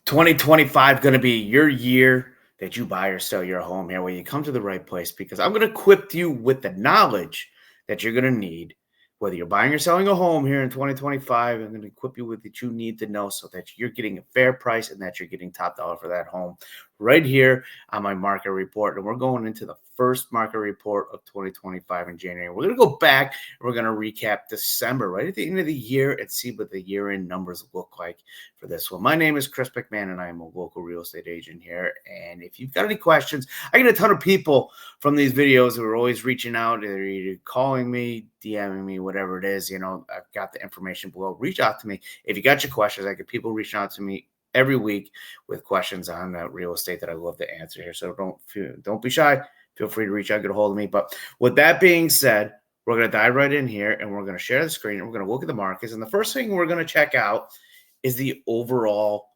2025 going to be your year that you buy or sell your home here, where you come to the right place, because I'm going to equip you with the knowledge that you're going to need, whether you're buying or selling a home here in 2025. I'm going to equip you with what you need to know so that you're getting a fair price and that you're getting top dollar for that home right here on my market report. And we're going into the first market report of 2025 in January. We're going to go back and we're going to recap December right at the end of the year and see what the year-end numbers look like for this one. My name is Chris McMahon, and I am a local real estate agent here. And if you've got any questions, I get a ton of people from these videos who are always reaching out. They're either calling me, DMing me, whatever it is. You know, I've got the information below. Reach out to me. If you got your questions, I get people reaching out to me every week with questions on real estate that I love to answer here. So don't be shy. Feel free to reach out, get a hold of me. But with that being said, we're going to dive right in here, and we're going to share the screen, and we're going to look at the markets. And the first thing we're going to check out is the overall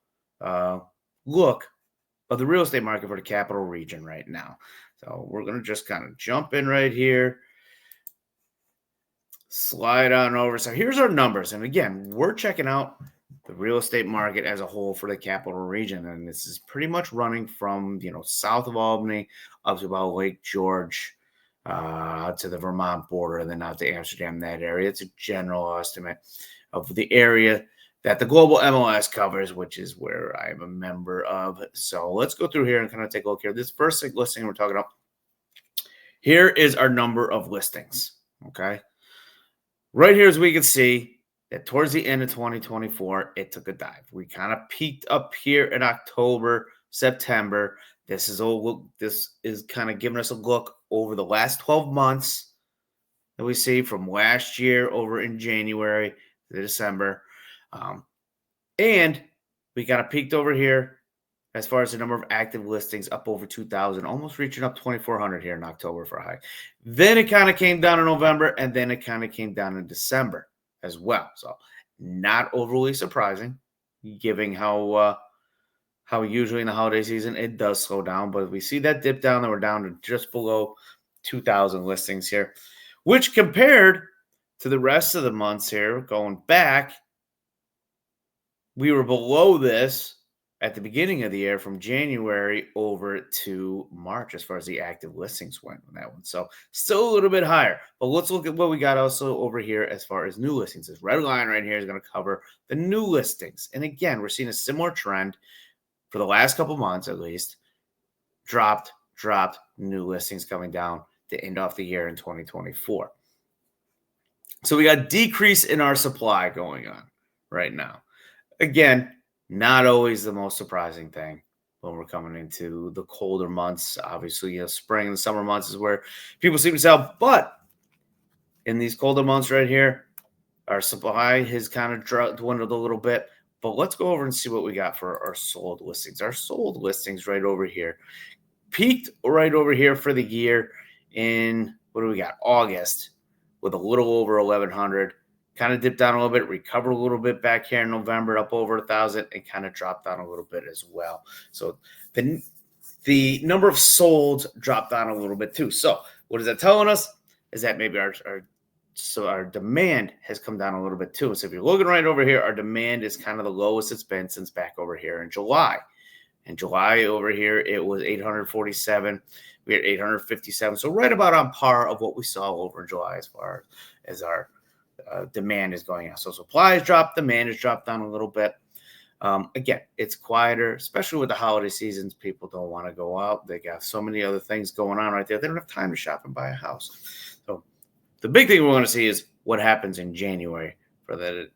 look of the real estate market for the capital region right now. So we're going to just kind of jump in right here, slide on over. So here's our numbers. And again, we're checking out the real estate market as a whole for the capital region. And this is pretty much running from, south of Albany up to about Lake George, to the Vermont border, and then out to Amsterdam, that area. It's a general estimate of the area that the global MLS covers, which is where I'm a member of. So let's go through here and kind of take a look here. This first listing we're talking about, here is our number of listings, okay? Right here, as we can see, that towards the end of 2024, it took a dive. We kind of peaked up here in October, September. This is kind of giving us a look over the last 12 months that we see from last year over in January to December. And we kind of peaked over here as far as the number of active listings, up over 2,000, almost reaching up 2,400 here in October for a high. Then it kind of came down in November, and then it kind of came down in December as well. So not overly surprising, given how usually in the holiday season it does slow down. But we see that dip down, and we're down to just below 2,000 listings here, which compared to the rest of the months here, going back, we were below this at the beginning of the year from January over to March as far as the active listings went on that one. So still a little bit higher. But let's look at what we got also over here as far as new listings. This red line right here is going to cover the new listings. And again, we're seeing a similar trend for the last couple months at least. Dropped, new listings coming down to end off the year in 2024. So we got decrease in our supply going on right now. Again, not always the most surprising thing when we're coming into the colder months. Obviously, spring and the summer months is where people seem to sell. But in these colder months right here, our supply has kind of dwindled a little bit. But let's go over and see what we got for our sold listings. Our sold listings right over here peaked right over here for the year in, what do we got, August, with a little over 1,100. Kind of dipped down a little bit, recovered a little bit back here in November, up over 1,000, and kind of dropped down a little bit as well. So the number of solds dropped down a little bit too. So what is that telling us? Is that maybe our demand has come down a little bit too. So if you're looking right over here, our demand is kind of the lowest it's been since back over here in July. In July over here, it was 847. We had 857. So right about on par of what we saw over in July as far as our demand is going out. So supply has dropped, demand has dropped down a little bit. Again, it's quieter, especially with the holiday seasons. People don't want to go out. They got so many other things going on right there. They don't have time to shop and buy a house. So the big thing we want to see is what happens in January for the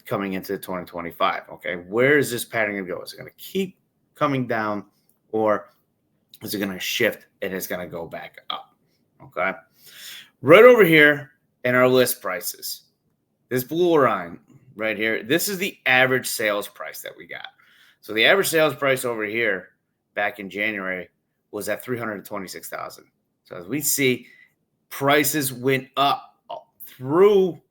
coming into 2025. Okay, where is this pattern going to go? Is it going to keep coming down, or is it going to shift and it's going to go back up? Okay, right over here in our list prices. This blue line right here, this is the average sales price that we got. So the average sales price over here back in January was at $326,000. So as we see, prices went up through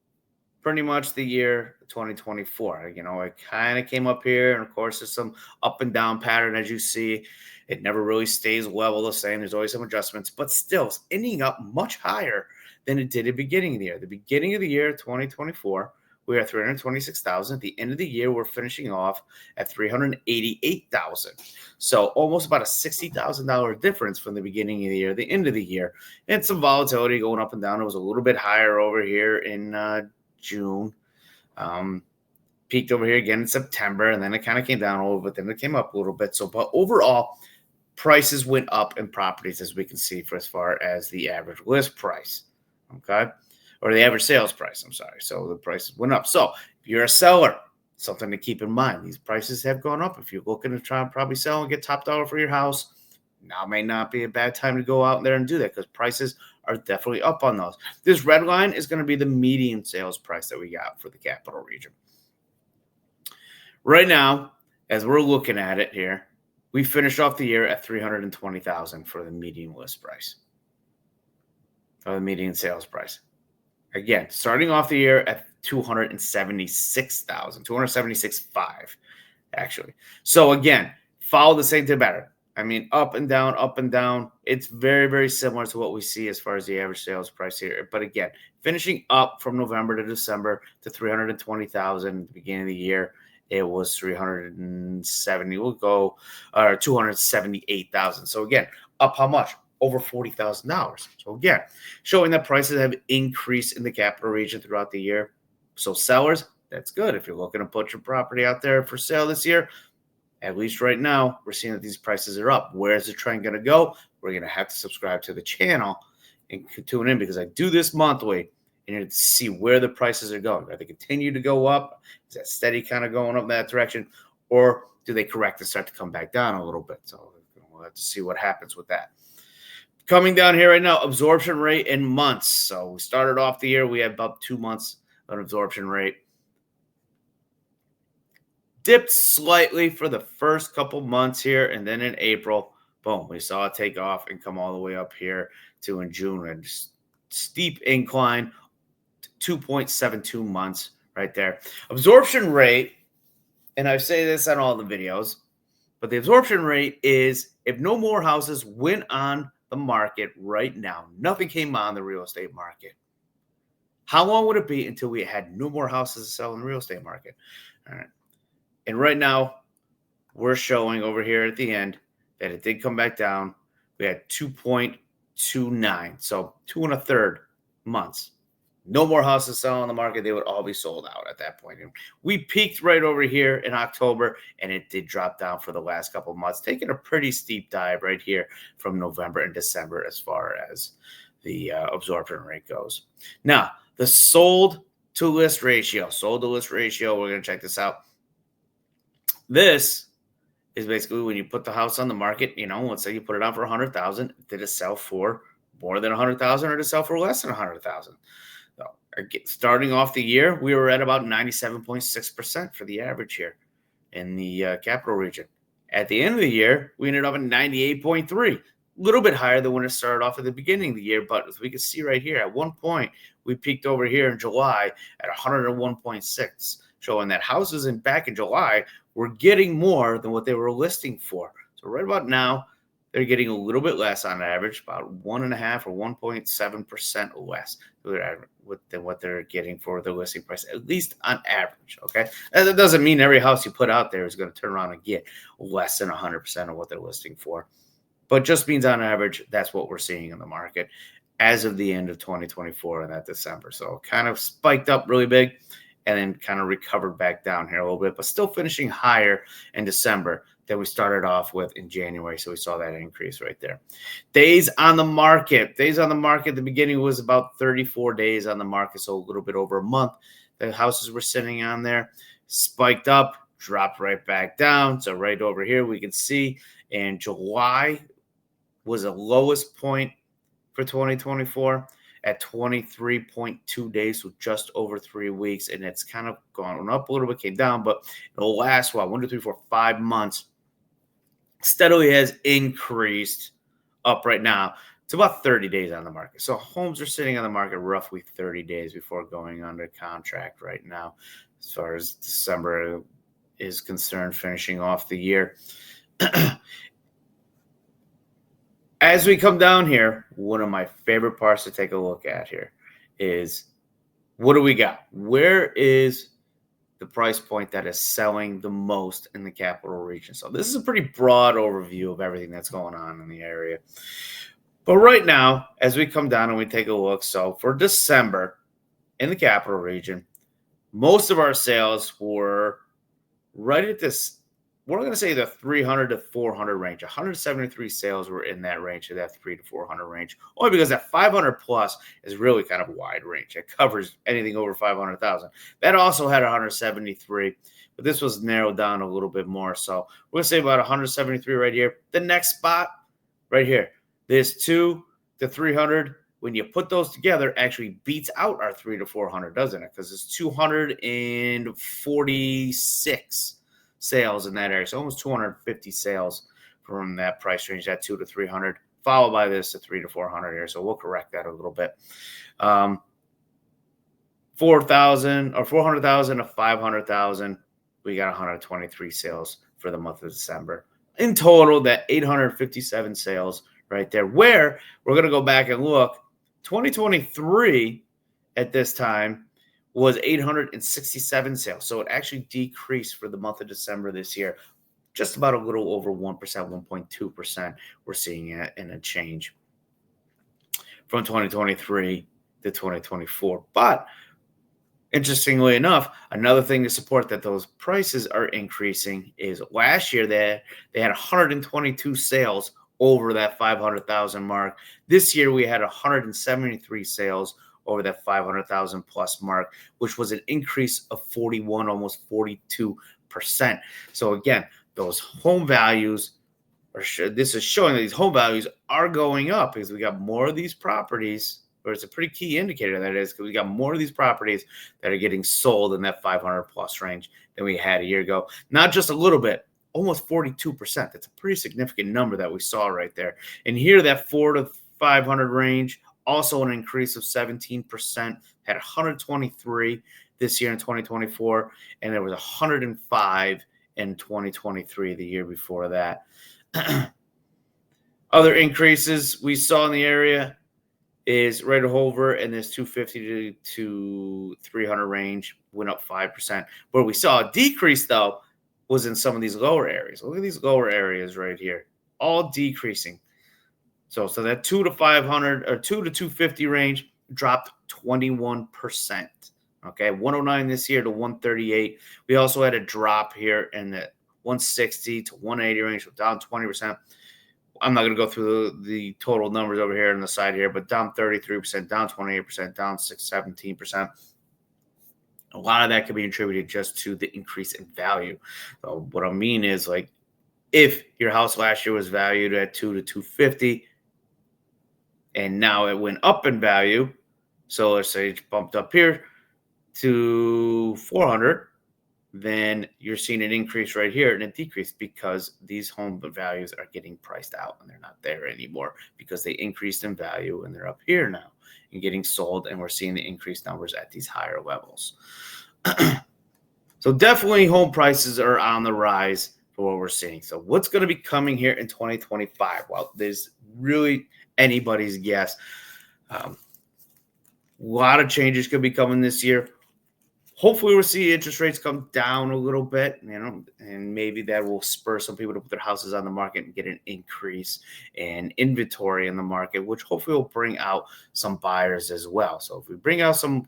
pretty much the year 2024. It kind of came up here, and of course, there's some up and down pattern as you see. It never really stays level the same. There's always some adjustments, but still it's ending up much higher than it did at the beginning of the year. The beginning of the year, 2024, we're at 326,000. At the end of the year, we're finishing off at 388,000. So almost about a $60,000 difference from the beginning of the year to the end of the year. And some volatility going up and down. It was a little bit higher over here in June. Peaked over here again in September, and then it kind of came down a little bit. Then it came up a little bit. So, but overall, prices went up in properties, as we can see, for as far as the average list price, okay, or the average sales price. I'm sorry. So the prices went up. So if you're a seller, something to keep in mind: these prices have gone up. If you're looking to try and probably sell and get top dollar for your house, now may not be a bad time to go out there and do that, because prices are definitely up on those. This red line is going to be the median sales price that we got for the capital region. Right now, as we're looking at it here, we finished off the year at 320,000 for the median list price, or the median sales price. Again, starting off the year at 276,000, 276,500 actually. So again, follow the same thing better. I mean, up and down, up and down. It's very, very similar to what we see as far as the average sales price here. But again, finishing up from November to December to 320,000 at the beginning of the year. It was 370. We'll go, or 278,000. So again, up how much? Over $40,000. So again, showing that prices have increased in the capital region throughout the year. So sellers, that's good. If you're looking to put your property out there for sale this year, at least right now, we're seeing that these prices are up. Where is the trend going to go? We're going to have to subscribe to the channel and tune in, because I do this monthly. And to see where the prices are going. Are they continue to go up? Is that steady kind of going up in that direction? Or do they correct and start to come back down a little bit? So we'll have to see what happens with that. Coming down here right now, absorption rate in months. So we started off the year, we had about 2 months of absorption rate. Dipped slightly for the first couple months here, and then in April, boom, we saw it take off and come all the way up here to in June. A steep incline. 2.72 months right there. Absorption rate, and I say this on all the videos, but the absorption rate is if no more houses went on the market right now, nothing came on the real estate market, how long would it be until we had no more houses to sell in the real estate market? All right. And right now, we're showing over here at the end that it did come back down. We had 2.29, so 2 1/3 months. No more houses selling on the market. They would all be sold out at that point. And we peaked right over here in October, and it did drop down for the last couple of months, taking a pretty steep dive right here from November and December as far as the absorption rate goes. Now, the sold to list ratio. Sold to list ratio, we're going to check this out. This is basically when you put the house on the market, let's say you put it on for 100,000. Did it sell for more than 100,000, or did it sell for less than 100,000? Starting off the year, we were at about 97.6% for the average here in the capital region. At the end of the year, we ended up at 98.3%, a little bit higher than when it started off at the beginning of the year. But as we can see right here, at one point, we peaked over here in July at 101.6%, showing that houses back in July were getting more than what they were listing for. So right about now, they're getting a little bit less on average, about 1.5 or 1.7% less than what they're getting for the listing price, at least on average, okay? And that doesn't mean every house you put out there is going to turn around and get less than 100% of what they're listing for. But just means on average, that's what we're seeing in the market as of the end of 2024 in that December. So kind of spiked up really big and then kind of recovered back down here a little bit, but still finishing higher in December than we started off with in January. So we saw that increase right there. Days on the market. Days on the market, the beginning was about 34 days on the market, so a little bit over a month. The houses were sitting on there, spiked up, dropped right back down. So right over here, we can see in July was the lowest point for 2024 at 23.2 days, with just over 3 weeks. And it's kind of gone up a little bit, came down, but the last 1, 2, 3, 4, 5 months steadily has increased up right now. It's about 30 days on the market. So homes are sitting on the market roughly 30 days before going under contract right now, as far as December is concerned, finishing off the year. As we come down here, one of my favorite parts to take a look at here is what do we got? Where is the price point that is selling the most in the capital region? So this is a pretty broad overview of everything that's going on in the area. But right now, as we come down and we take a look, so for December in the capital region, most of our sales were right at this, we're going to say the 300 to 400 range. 173 sales were in that range, of that 3 to 400 range, only because that 500 plus is really kind of a wide range. It covers anything over 500,000. That also had 173, but this was narrowed down a little bit more. So we're going to say about 173 right here. The next spot right here, this 2 to 300. When you put those together, actually beats out our 3 to 400, doesn't it? Because it's 246 sales in that area. So almost 250 sales from that price range, that 2 to 300, followed by this at 3 to 400 here. So we'll correct that a little bit. 4,000 or 400,000 to 500,000. We got 123 sales for the month of December. In total, that 857 sales right there, where we're going to go back and look. 2023 at this time was 867 sales. So it actually decreased for the month of December this year, just about a little over 1%, 1.2%. We're seeing it in a change from 2023 to 2024. But interestingly enough, another thing to support that those prices are increasing is last year they had 122 sales over that 500,000 mark. This year we had 173 sales over that 500,000 plus mark, which was an increase of 41, almost 42%. So again, those home values this is showing that these home values are going up because we got more of these properties, or it's a pretty key indicator that is, because we got more of these properties that are getting sold in that 500 plus range than we had a year ago. Not just a little bit, almost 42%. That's a pretty significant number that we saw right there. And here, that 4 to 500 range, also an increase of 17%, had 123 this year in 2024, and there was 105 in 2023, the year before that. Other increases we saw in the area is right over in this 250 to 300 range, went up 5%. Where we saw a decrease, though, was in some of these lower areas. Look at these lower areas right here, all decreasing. So that 2 to 500 or 2 to 250 range dropped 21%. Okay, 109 this year to 138. We also had a drop here in the 160 to 180 range, so down 20%. I'm not going to go through the total numbers over here on the side here, but down 33%, down 28%, down 17%. A lot of that could be attributed just to the increase in value. So what I mean is, like, if your house last year was valued at 2 to 250, and now it went up in value, so let's say it's bumped up here to 400, then you're seeing an increase right here and a decrease because these home values are getting priced out and they're not there anymore because they increased in value and they're up here now and getting sold, and we're seeing the increased numbers at these higher levels. So definitely home prices are on the rise for what we're seeing. So what's going to be coming here in 2025? Well, there's really anybody's guess. A lot of changes could be coming this year. Hopefully we'll see interest rates come down a little bit, and maybe that will spur some people to put their houses on the market and get an increase in inventory in the market, which hopefully will bring out some buyers as well. So if we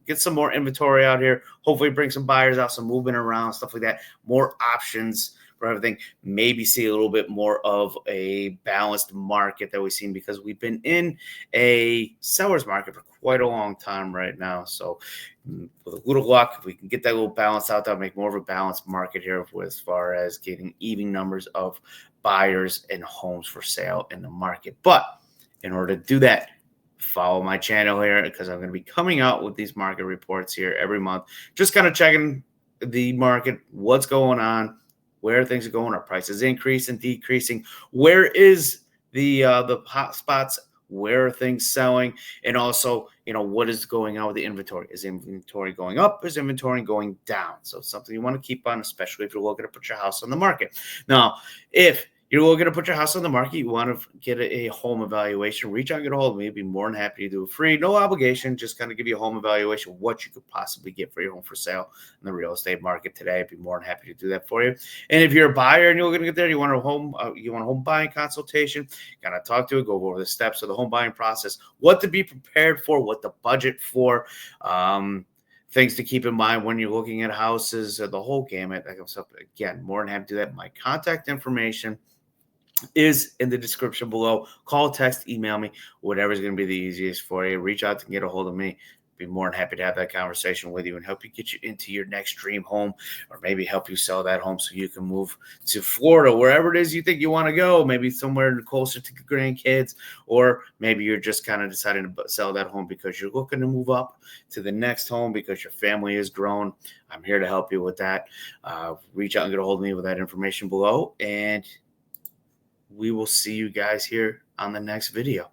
get some more inventory out here, hopefully bring some buyers out, some movement around, stuff like that, more options for everything, maybe see a little bit more of a balanced market that we've seen, because we've been in a seller's market for quite a long time right now. So with a little luck, if we can get that little balance out, that'll make more of a balanced market here as far as getting even numbers of buyers and homes for sale in the market. But in order to do that, follow my channel here, because I'm going to be coming out with these market reports here every month, just kind of checking the market, what's going on, where things are going, are prices increasing, decreasing, where is the hot spots, where are things selling, and also, what is going on with the inventory? Is inventory going up? Is inventory going down? So it's something you want to keep on, especially if you're looking to put your house on the market. Now, if You're looking to put your house on the market. You want to get a home evaluation. Reach out and get a hold of me. I'd be more than happy to do it free, no obligation. Just kind of give you a home evaluation, what you could possibly get for your home for sale in the real estate market today. I'd be more than happy to do that for you. And if you're a buyer and you're looking to get there, you want a home buying consultation. Kind of talk to it, go over the steps of the home buying process, what to be prepared for, what the budget for. Things to keep in mind when you're looking at houses, the whole gamut. Again, more than happy to do that. My contact information is in the description below. Call, text, email me, whatever is going to be the easiest for you. Reach out and get a hold of me. Be more than happy to have that conversation with you and help you get you into your next dream home, or maybe help you sell that home so you can move to Florida, wherever it is you think you want to go, maybe somewhere closer to your grandkids, or maybe you're just kind of deciding to sell that home because you're looking to move up to the next home because your family has grown. I'm here to help you with that. Reach out and get a hold of me with that information below, and we will see you guys here on the next video.